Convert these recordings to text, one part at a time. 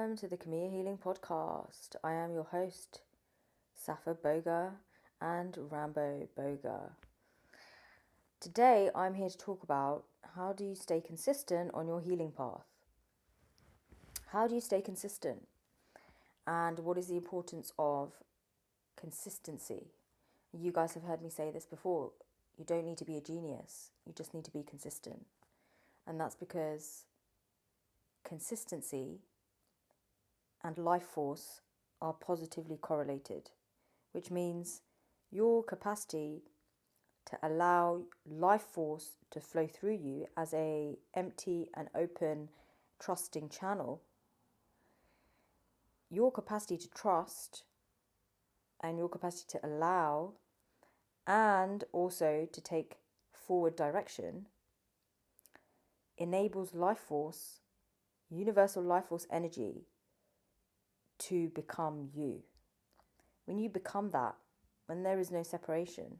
welcome to the KIMIYA Healing Podcast. I am your host, Safa Boga and Rambo Boga. Today, I'm here to talk about how do you stay consistent on your healing path? How do you stay consistent? And what is the importance of consistency? You guys have heard me say this before. You don't need to be a genius. You just need to be consistent. And that's because consistency and life force are positively correlated, which means your capacity to allow life force to flow through you as a empty and open, trusting channel, your capacity to trust and your capacity to allow and also to take forward direction enables life force, universal life force energy to become you. When you become that, when there is no separation,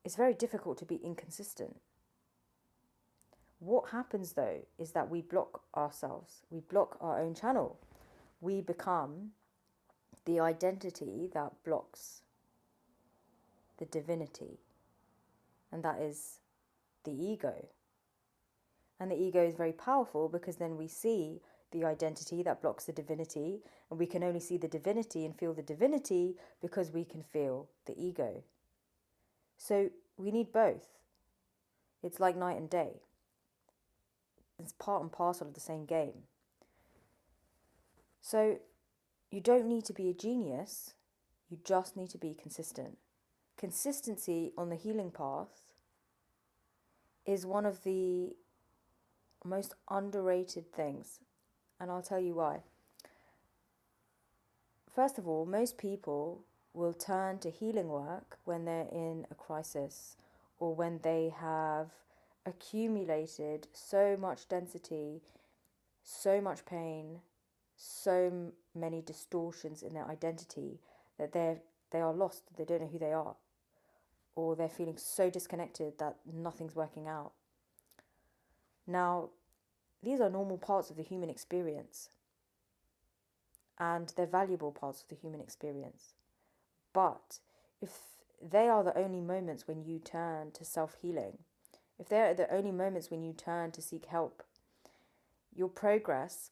it's very difficult to be inconsistent. What happens though is that we block ourselves, we block our own channel. We become the identity that blocks the divinity, and that is the ego. And the ego is very powerful because then we see the identity that blocks the divinity, and we can only see the divinity and feel the divinity because we can feel the ego. So we need both. It's like night and day. It's part and parcel of the same game. So you don't need to be a genius, you just need to be consistent. Consistency on the healing path is one of the most underrated things. And I'll tell you why. First of all, most people will turn to healing work when they're in a crisis or when they have accumulated so much density, so much pain, so many distortions in their identity that they are lost, they don't know who they are, or they're feeling so disconnected that nothing's working out. Now, these are normal parts of the human experience, and they're valuable parts of the human experience. But if they are the only moments when you turn to self-healing, if they're the only moments when you turn to seek help, your progress,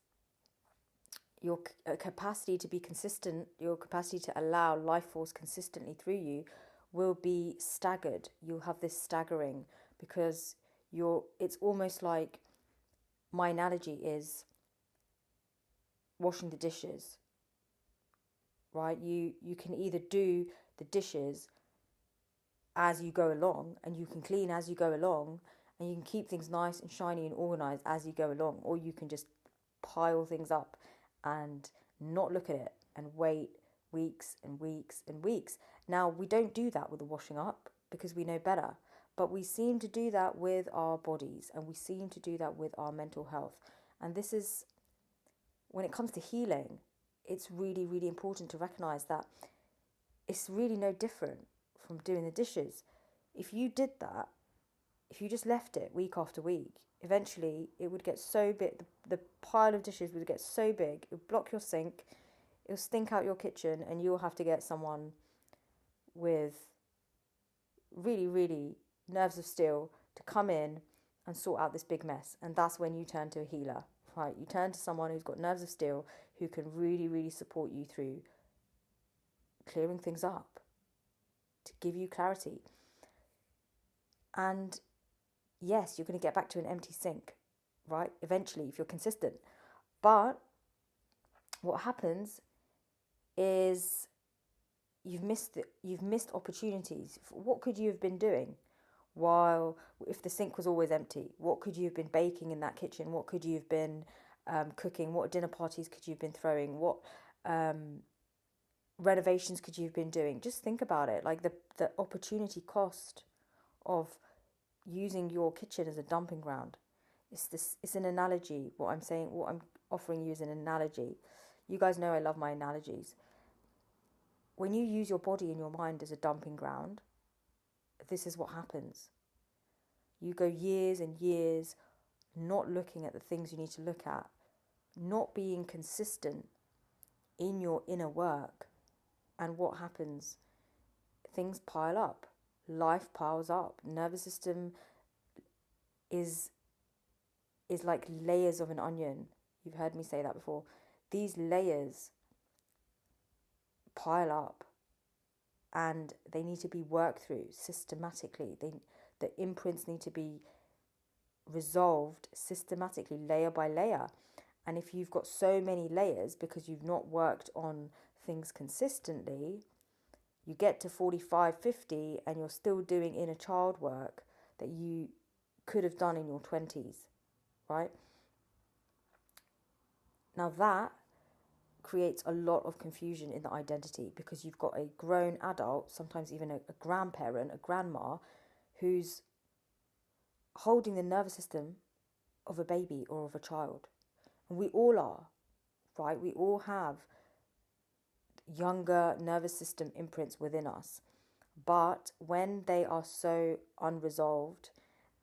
your capacity to be consistent, your capacity to allow life force consistently through you will be staggered. You'll have this staggering because it's almost like, my analogy is washing the dishes, right? You can either do the dishes as you go along, and you can clean as you go along, and you can keep things nice and shiny and organized as you go along, or you can just pile things up and not look at it and wait weeks and weeks and weeks. Now, we don't do that with the washing up because we know better, but we seem to do that with our bodies, and we seem to do that with our mental health. And this is, when it comes to healing, it's really, really important to recognize that it's really no different from doing the dishes. If you did that, if you just left it week after week, eventually it would get so big, the pile of dishes would get so big, it would block your sink, it'll stink out your kitchen, and you'll have to get someone with really, really nerves of steel to come in and sort out this big mess. And that's when you turn to a healer, right? You turn to someone who's got nerves of steel, who can really, really support you through clearing things up, to give you clarity. And yes, you're going to get back to an empty sink, right? Eventually, if you're consistent. But what happens is you've missed opportunities. What could you have been doing if the sink was always empty? What could you have been baking in that kitchen? What could you have been cooking? What dinner parties could you have been throwing? What renovations could you have been doing? Just think about it, like the opportunity cost of using your kitchen as a dumping ground. It's an analogy. What I'm offering you is an analogy. You guys know I love my analogies. When you use your body and your mind as a dumping ground, this is what happens. You go years and years not looking at the things you need to look at, not being consistent in your inner work. And what happens? Things pile up. Life piles up. Nervous system is like layers of an onion. You've heard me say that before. These layers pile up and they need to be worked through systematically. The imprints need to be resolved systematically, layer by layer. And if you've got so many layers because you've not worked on things consistently, you get to 45, 50 and you're still doing inner child work that you could have done in your 20s, right? Now that creates a lot of confusion in the identity because you've got a grown adult, sometimes even a grandparent, a grandma, who's holding the nervous system of a baby or of a child. And we all are, right? We all have younger nervous system imprints within us. But when they are so unresolved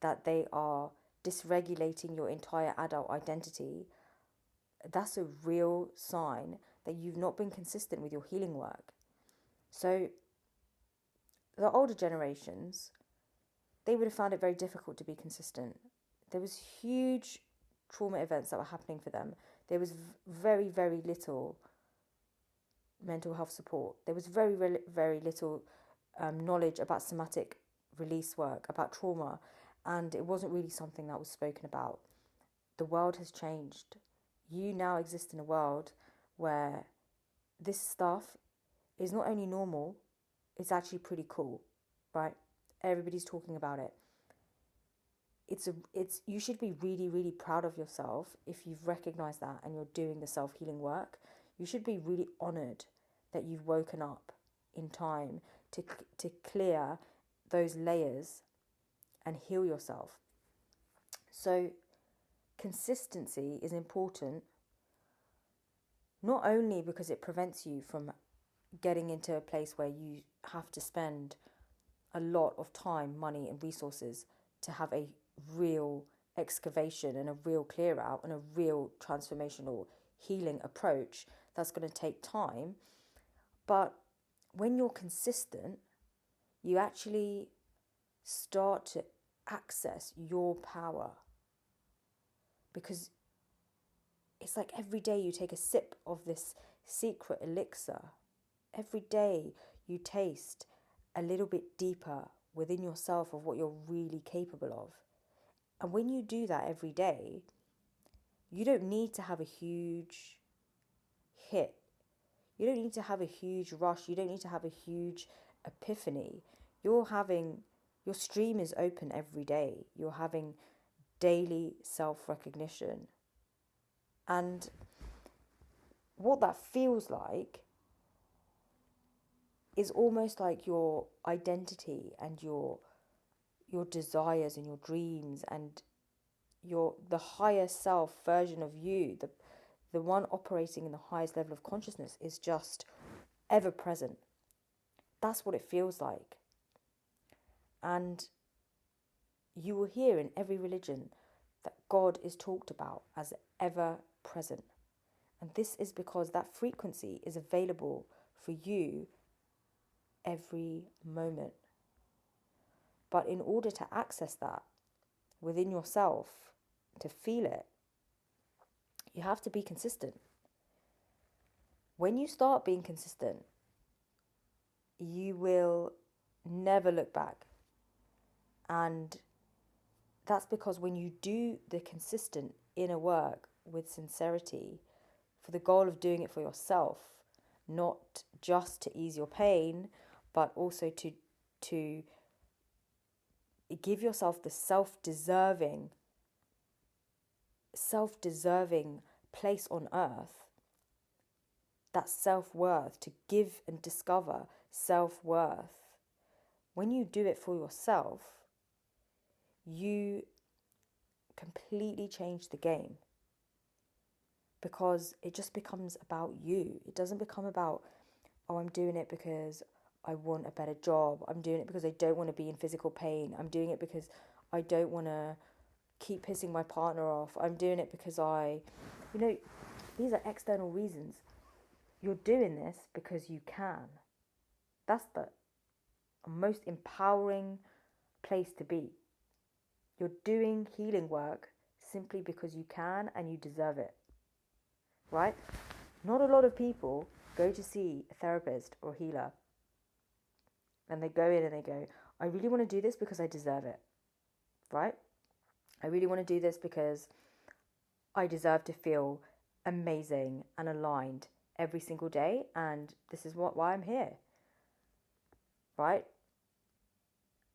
that they are dysregulating your entire adult identity, that's a real sign that you've not been consistent with your healing work. So the older generations, they would have found it very difficult to be consistent. There was huge trauma events that were happening for them. There was very, very little mental health support. There was very, very, very little knowledge about somatic release work, about trauma, and it wasn't really something that was spoken about. The world has changed. You now exist in a world where this stuff is not only normal, it's actually pretty cool, right? Everybody's talking about it. You should be really, really proud of yourself if you've recognized that and you're doing the self-healing work. You should be really honored that you've woken up in time to clear those layers and heal yourself. So consistency is important, not only because it prevents you from getting into a place where you have to spend a lot of time, money and resources to have a real excavation and a real clear out and a real transformational healing approach that's going to take time. But when you're consistent, you actually start to access your power, because it's like every day you take a sip of this secret elixir. Every day you taste a little bit deeper within yourself of what you're really capable of. And when you do that every day, you don't need to have a huge hit. You don't need to have a huge rush. You don't need to have a huge epiphany. Your stream is open every day. You're having daily self-recognition. And what that feels like is almost like your identity and your desires and your dreams and the higher self version of you, the one operating in the highest level of consciousness, is just ever present. That's what it feels like. And you will hear in every religion that God is talked about as ever present. And this is because that frequency is available for you every moment. But in order to access that within yourself, to feel it, you have to be consistent. When you start being consistent, you will never look back. And that's because when you do the consistent inner work with sincerity, for the goal of doing it for yourself, not just to ease your pain, but also to give yourself the self-deserving place on earth, that self-worth, to give and discover self-worth. When you do it for yourself, you completely change the game, because it just becomes about you. It doesn't become about, oh, I'm doing it because I want a better job. I'm doing it because I don't want to be in physical pain. I'm doing it because I don't want to keep pissing my partner off. I'm doing it because I You know, these are external reasons. You're doing this because you can. That's the most empowering place to be. You're doing healing work simply because you can and you deserve it, right? Not a lot of people go to see a therapist or healer and they go in and they go, I really want to do this because I deserve it, right? I really want to do this because I deserve to feel amazing and aligned every single day, and this is why I'm here, right?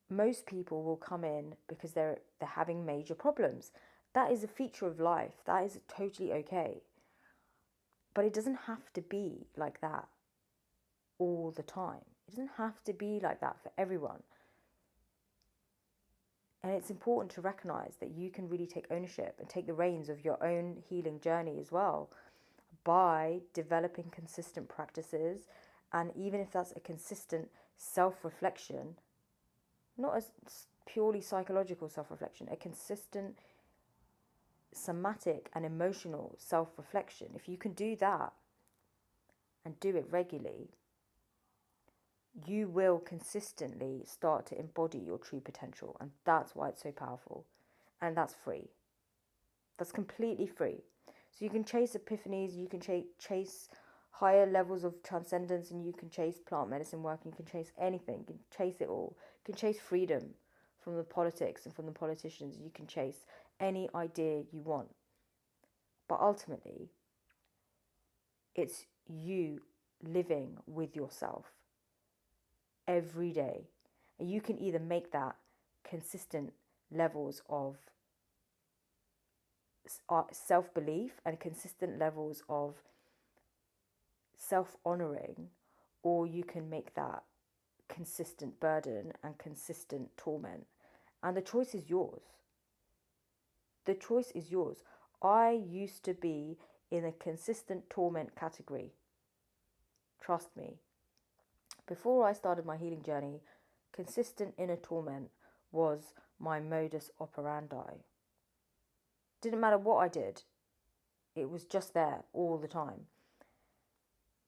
Most people will come in because they're having major problems. That is a feature of life. That is totally okay. But it doesn't have to be like that all the time. It doesn't have to be like that for everyone. And it's important to recognize that you can really take ownership and take the reins of your own healing journey as well by developing consistent practices. And even if that's a consistent self-reflection, not as purely psychological self-reflection, a consistent somatic and emotional self-reflection, if you can do that and do it regularly, you will consistently start to embody your true potential. And that's why it's so powerful. And that's free. That's completely free. So you can chase epiphanies, you can chase higher levels of transcendence, and you can chase plant medicine work, you can chase anything, you can chase it all. You can chase freedom from the politics and from the politicians. You can chase any idea you want. But ultimately, it's you living with yourself every day. And you can either make that consistent levels of self-belief and consistent levels of self-honoring, or you can make that consistent burden and consistent torment. And the choice is yours. The choice is yours. I used to be in a consistent torment category. Trust me. Before I started my healing journey, consistent inner torment was my modus operandi. Didn't matter what I did. It was just there all the time.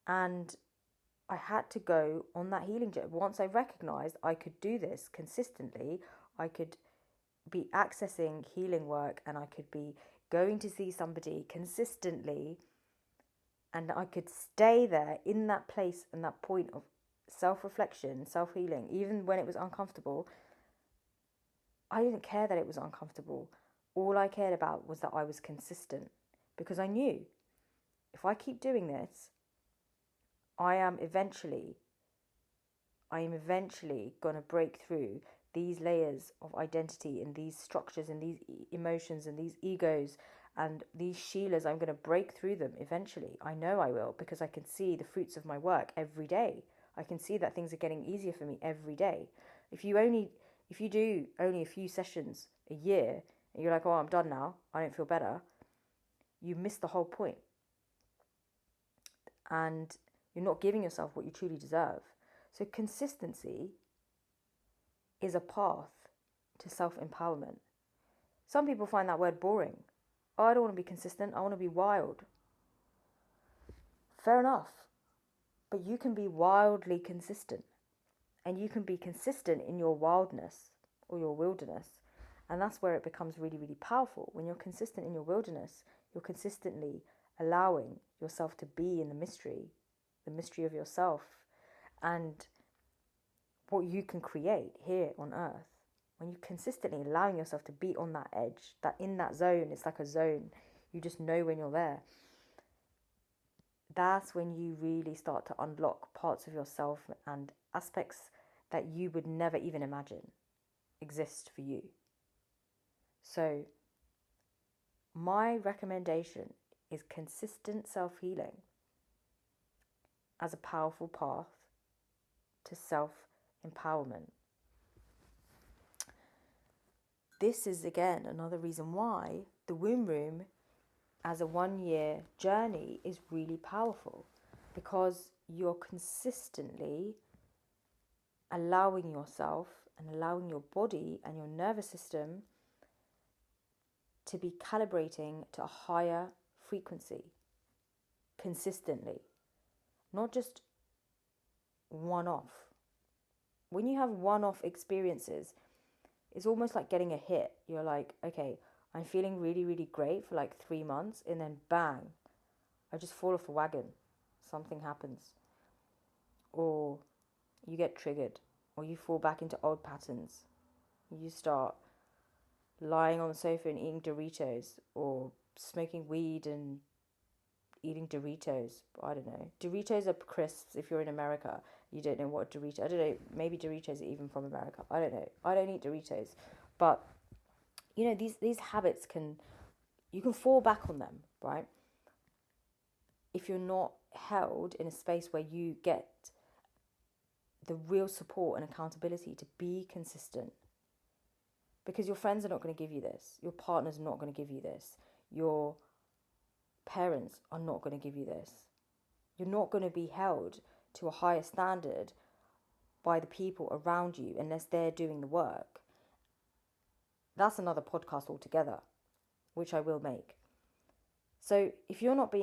And I had to go on that healing journey. Once I recognized I could do this consistently, I could be accessing healing work and I could be going to see somebody consistently, and I could stay there in that place and that point of self-reflection, self-healing, even when it was uncomfortable. I didn't care that it was uncomfortable. All I cared about was that I was consistent, because I knew if I keep doing this, I am eventually going to break through these layers of identity and these structures and these emotions and these egos and these Sheilas. I'm going to break through them eventually. I know I will, because I can see the fruits of my work every day. I can see that things are getting easier for me every day. If you do only a few sessions a year and you're like, oh, I'm done now, I don't feel better, you miss the whole point. And you're not giving yourself what you truly deserve. So consistency is a path to self-empowerment. Some people find that word boring. Oh, I don't want to be consistent. I want to be wild. Fair enough. But you can be wildly consistent. And you can be consistent in your wildness or your wilderness. And that's where it becomes really, really powerful. When you're consistent in your wilderness, you're consistently allowing yourself to be in the mystery of yourself and what you can create here on earth. When you're consistently allowing yourself to be on that edge, that in that zone, it's like a zone, you just know when you're there. That's when you really start to unlock parts of yourself and aspects that you would never even imagine exist for you. So my recommendation is consistent self-healing as a powerful path to self-empowerment. This is, again, another reason why the womb room as a 1-year journey is really powerful, because you're consistently allowing yourself and allowing your body and your nervous system to be calibrating to a higher frequency, consistently, not just one-off. When you have one-off experiences, it's almost like getting a hit. You're like, okay, I'm feeling really, really great for like 3 months, and then bang, I just fall off the wagon. Something happens. Or you get triggered, or you fall back into old patterns. You start lying on the sofa and eating Doritos, or smoking weed and eating Doritos. I don't know. Doritos are crisps. If you're in America, you don't know what Doritos. I don't know. Maybe Doritos are even from America. I don't know. I don't eat Doritos, but you know, these habits you can fall back on them, right? If you're not held in a space where you get the real support and accountability to be consistent. Because your friends are not going to give you this. Your partner's not going to give you this. Your parents are not going to give you this. You're not going to be held to a higher standard by the people around you unless they're doing the work. That's another podcast altogether, which I will make. So if you're not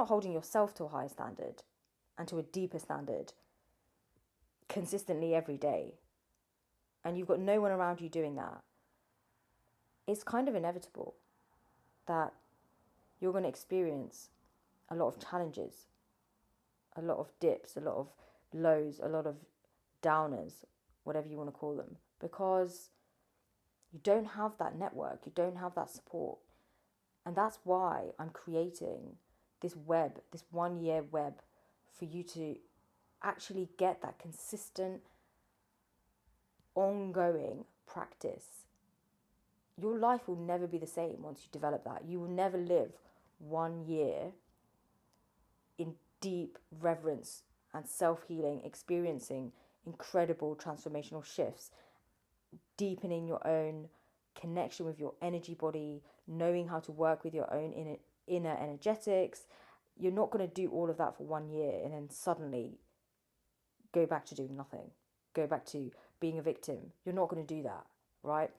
holding yourself to a higher standard and to a deeper standard consistently every day, and you've got no one around you doing that, it's kind of inevitable that you're going to experience a lot of challenges, a lot of dips, a lot of lows, a lot of downers, whatever you want to call them, because you don't have that network, you don't have that support. And that's why I'm creating this 1 year web, for you to actually get that consistent, ongoing practice. Your life will never be the same once you develop that. You will never live 1 year in deep reverence and self-healing, experiencing incredible transformational shifts, deepening your own connection with your energy body, knowing how to work with your own inner energetics. You're not going to do all of that for 1 year and then suddenly go back to doing nothing, go back to being a victim. You're not going to do that, right?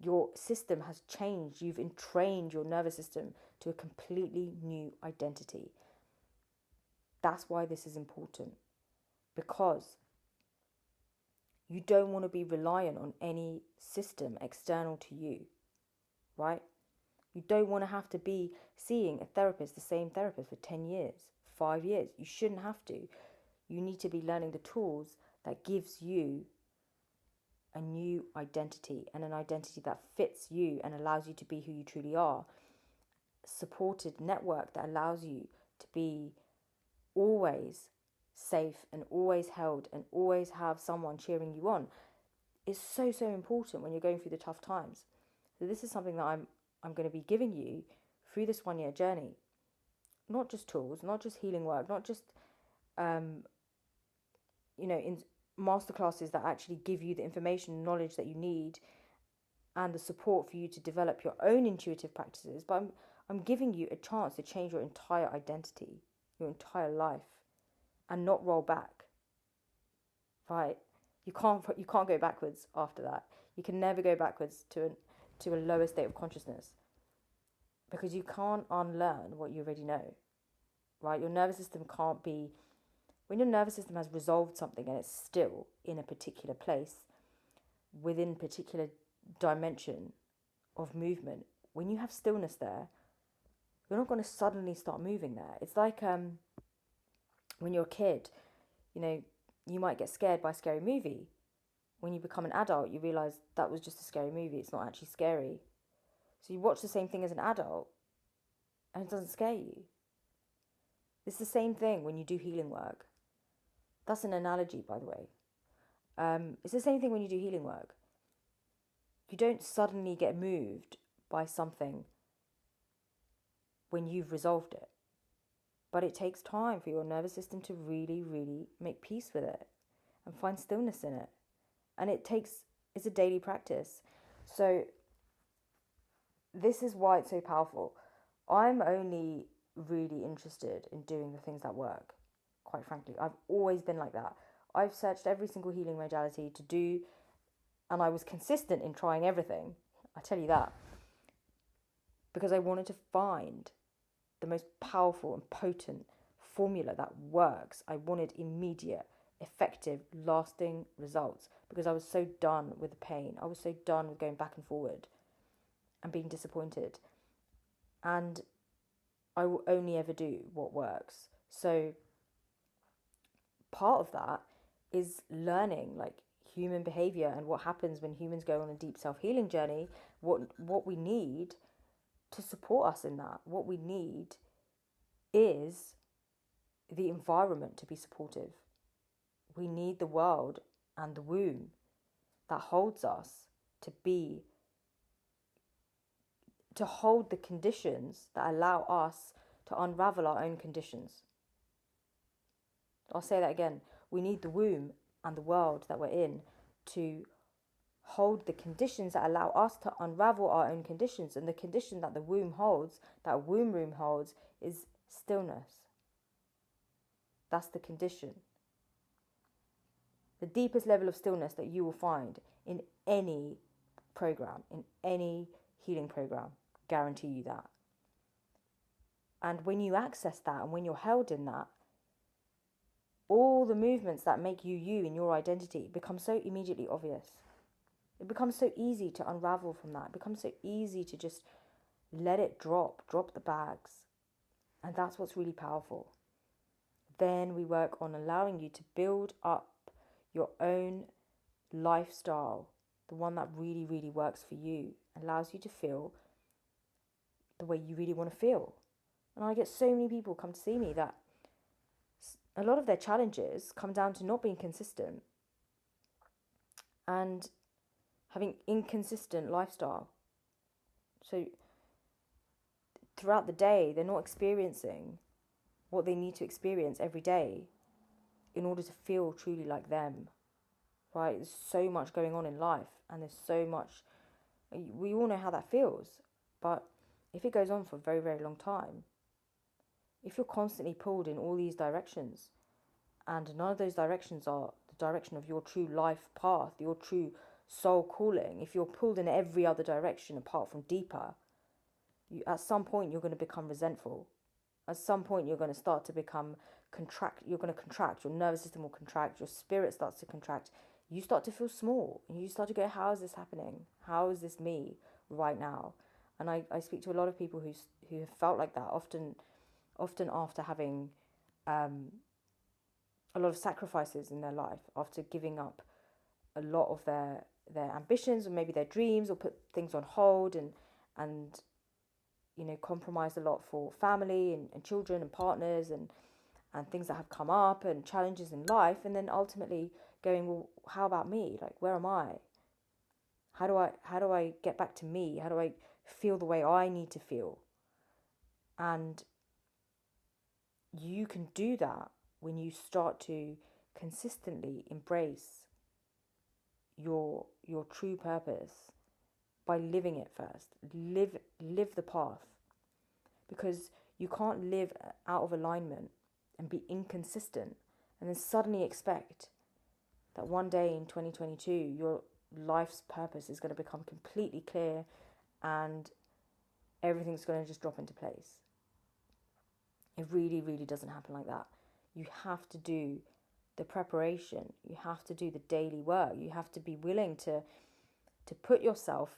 Your system has changed. You've entrained your nervous system to a completely new identity. That's why this is important, because you don't want to be reliant on any system external to you, right? You don't want to have to be seeing a therapist, the same therapist, for 10 years, 5 years. You shouldn't have to. You need to be learning the tools that gives you a new identity, and an identity that fits you and allows you to be who you truly are. Supported network that allows you to be always safe and always held and always have someone cheering you on is so, so important when you're going through the tough times. So this is something that I'm going to be giving you through this 1 year journey. Not just tools, not just healing work, not just in masterclasses that actually give you the information and knowledge that you need and the support for you to develop your own intuitive practices, but I'm giving you a chance to change your entire identity, your entire life, and not roll back. Right? You can't go backwards after that. You can never go backwards to a lower state of consciousness, because you can't unlearn what you already know. Right? Your nervous system can't be. When your nervous system has resolved something and it's still in a particular place, within a particular dimension of movement, when you have stillness there, you're not going to suddenly start moving there. It's like when you're a kid, you might get scared by a scary movie. When you become an adult, you realise that was just a scary movie. It's not actually scary. So you watch the same thing as an adult and it doesn't scare you. It's the same thing when you do healing work. That's an analogy, by the way. It's the same thing when you do healing work. You don't suddenly get moved by something when you've resolved it. But it takes time for your nervous system to really, really make peace with it and find stillness in it. And it's a daily practice. So this is why it's so powerful. I'm only really interested in doing the things that work, quite frankly. I've always been like that. I've searched every single healing modality to do, and I was consistent in trying everything. I tell you that. Because I wanted to find the most powerful and potent formula that works. I wanted immediate, effective, lasting results because I was so done with the pain. I was so done with going back and forward and being disappointed. And I will only ever do what works. So part of that is learning like human behavior and what happens when humans go on a deep self-healing journey, what we need to support us in that. What we need is the environment to be supportive. We need the world and the womb that holds us to hold the conditions that allow us to unravel our own conditions. I'll say that again. We need the womb and the world that we're in to hold the conditions that allow us to unravel our own conditions. And the condition that the womb holds, that womb room holds, is stillness. That's the condition. The deepest level of stillness that you will find in any program, in any healing program, guarantee you that. And when you access that and when you're held in that, all the movements that make you you in your identity become so immediately obvious. It becomes so easy to unravel from that. It becomes so easy to just let it drop the bags. And that's what's really powerful. Then we work on allowing you to build up your own lifestyle, the one that really, really works for you, allows you to feel the way you really want to feel. And I get so many people come to see me that a lot of their challenges come down to not being consistent and having inconsistent lifestyle. So throughout the day, they're not experiencing what they need to experience every day in order to feel truly like them, right? There's so much going on in life and there's so much, we all know how that feels. But if it goes on for a very, very long time, if you're constantly pulled in all these directions and none of those directions are the direction of your true life path, your true soul calling, if you're pulled in every other direction apart from deeper, at some point you're going to become resentful. At some point you're going to start to become you're going to contract, your nervous system will contract, your spirit starts to contract, you start to feel small and you start to go, how is this happening? How is this me right now? And I speak to a lot of people who have felt like that, often after having a lot of sacrifices in their life, after giving up a lot of their ambitions or maybe their dreams, or put things on hold and compromised a lot for family and children and partners and things that have come up and challenges in life, and then ultimately going, well, how about me? Like, where am I? How do I get back to me? How do I feel the way I need to feel? And you can do that when you start to consistently embrace your true purpose by living it first. Live the path. Because you can't live out of alignment and be inconsistent and then suddenly expect that one day in 2022 your life's purpose is going to become completely clear and everything's going to just drop into place. It really, really doesn't happen like that. You have to do the preparation. You have to do the daily work. You have to be willing to put yourself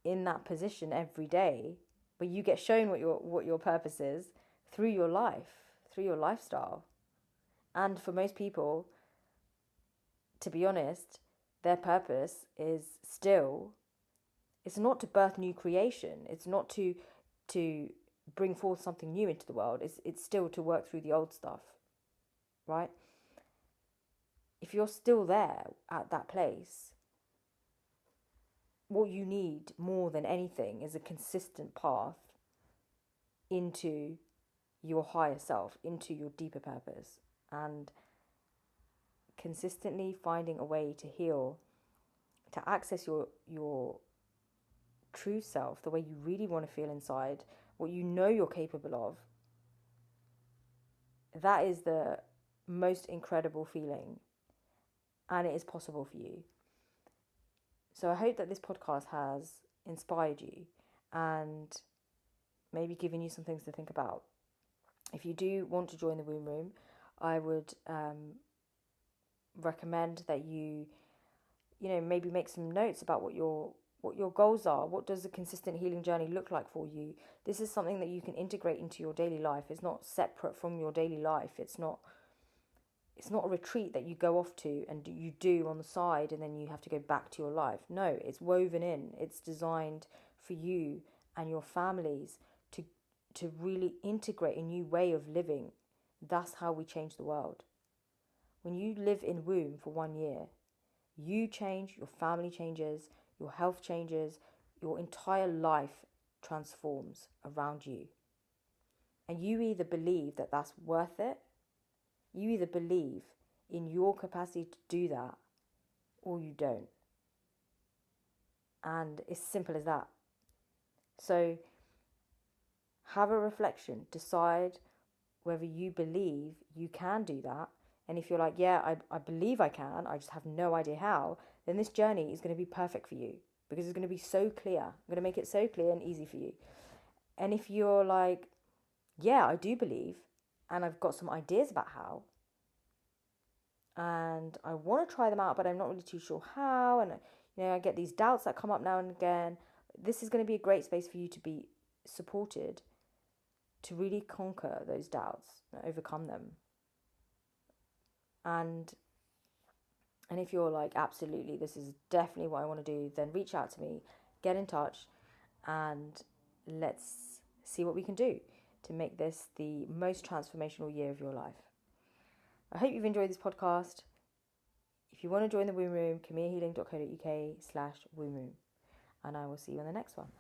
in that position every day where you get shown what your purpose is through your life, through your lifestyle. And for most people, to be honest, their purpose is still, it's not to birth new creation. It's not to bring forth something new into the world. It's still to work through the old stuff, right? If you're still there at that place, what you need more than anything is a consistent path into your higher self, into your deeper purpose, and consistently finding a way to heal, to access your true self, the way you really want to feel inside, what you know you're capable of. That is the most incredible feeling, and it is possible for you. So I hope that this podcast has inspired you and maybe giving you some things to think about. If you do want to join the womb room, I would recommend that you maybe make some notes about what your goals are. What does a consistent healing journey look like for you? This is something that you can integrate into your daily life. It's not separate from your daily life. It's not a retreat that you go off to and you do on the side and then you have to go back to your life. No, it's woven in. It's designed for you and your families to really integrate a new way of living. That's how we change the world. When you live in womb for 1 year, you change, your family changes, your health changes, your entire life transforms around you. And you either believe that that's worth it, you either believe in your capacity to do that, or you don't. And it's simple as that. So have a reflection, decide whether you believe you can do that. And if you're like, yeah, I believe I can, I just have no idea how, then this journey is going to be perfect for you, because it's going to be so clear. I'm going to make it so clear and easy for you. And if you're like, yeah, I do believe, and I've got some ideas about how, and I want to try them out, but I'm not really too sure how, and I get these doubts that come up now and again, this is going to be a great space for you to be supported to really conquer those doubts and overcome them. And if you're like, absolutely, this is definitely what I want to do, then reach out to me, get in touch, and let's see what we can do to make this the most transformational year of your life. I hope you've enjoyed this podcast. If you want to join the womb room, KIMIYAhealing.co.uk/womb room. And I will see you in the next one.